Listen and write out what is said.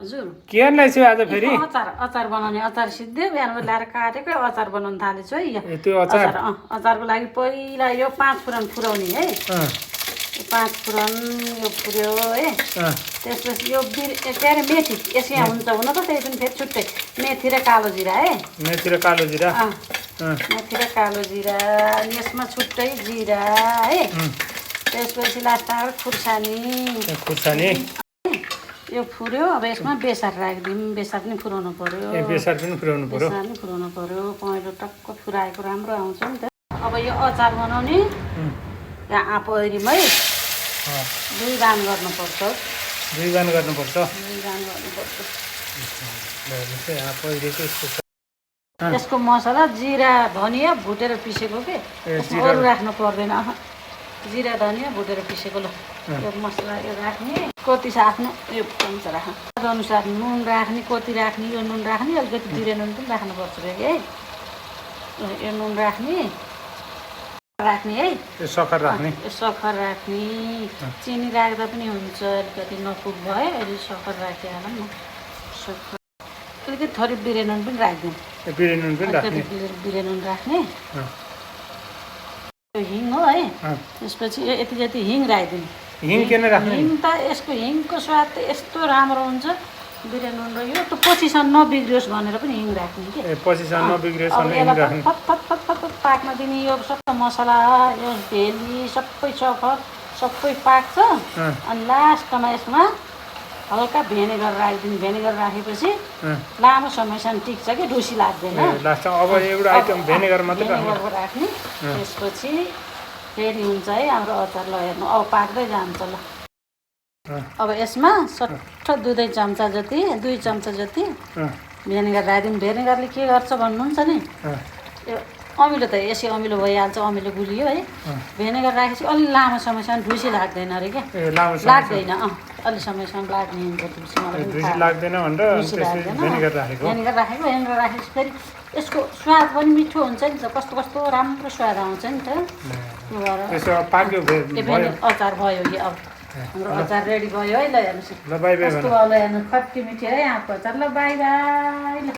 हजुर के गर्नै छु आज फेरि अचार बनाउने अचार सिद्धे बिहान ल्याएर काटेको अचार बनाउन थालेछु है यहाँ त्यो अचार अचारको लागि पहिला यो 5 फुरन फुराउने है 5 फुरन यो फुर्यो है त्यसपछि यो के अरे मेथी यसै हुन्छ हुन त त्यही पनि फेरि छुट्टै मेथी र कालो जिरा है मेथी र कालो जिरा मेथी र कालो जिरा यसमा छुट्टै जिरा है त्यसपछि लास्टमा खुर्सानी यो फुर्यो अब यसमा बेसार राखिदिउँ बेसार पनि फुराउनु पर्यो बेसार पनि फुराउनु पर्यो पहेँलो टक्क फुराएको राम्रो आउँछ नि त अब यो अचार बनाउने यहाँ आँपहरीमै 2 गान गर्नुपर्छ यसको मसला जिरा धनिया भुटेर पिसेको के अरू राख्नु पर्दैन जिरा धनिया भुटेर पिसेको ल यो मसला यो राख्ने कति छ आफ्नो यो चम्चा राख्नु अनुसार नुन राख्ने कति राख्ने यो नुन राख्ने अलिकति जिरा नुन पनि राख्नुपर्छ फेरि है यो नुन राख्ने है सक्खर राख्ने चिनी राख्दा पनि हुन्छ अलिकति नपुग भयो अहिले सक्खर राखिहालौँ न सक्खर अलिकति थोरै बिरे नुन पनि राखिदिउँ बिरे नुन राख्ने हिङ हो है त्यसपछि यति जति हिङ राखिदिनु हिङ त यसको हिङको स्वाद त यस्तो राम्रो हुन्छ बिरे नुन र यो त पछिसम्म नबिग्रियोस् भनेर पनि हिङ राख्ने कि फत पाक्न दिने यो सबै मसला यो भेली सबै सक्खर सबै पाक्छ अनि लास्टमा यसमा हल्का भेनेगर राखिदिनु भेनेगर राखेपछि लामो समयसम्म टिक्छ कि ढुसी लाग्दैन राख्ने त्यसपछि फेरि हुन्छ है हाम्रो अचार ल हेर्नु अब पाक्दै जान्छ ल अब यसमा सट्ट 2 चम्चा जति भेनेगर राखिदिनु भेनेगरले के गर्छ भन्नुहुन्छ नि यो अमिलो त यसै अमिलो भइहाल्छ अमिलो गुलियो है भेनेगर राखेपछि अलि लामो समयसम्म ढुसी लाग्दैन अरे क्या लाग्दैन अलि समयसम्म लाग्ने हुन्छ भेनेगर राखेपछि फेरि यसको स्वाद पनि मिठो हुन्छ नि त कस्तो राम्रो स्वाद आउँछ नि त अचार भयो कि अब हाम्रो अचार रेडी भयो है ल हेर्नुहोस् कस्तो भयो ल हेर्नु खट्टी मिठी है आँपको अचार ल बाई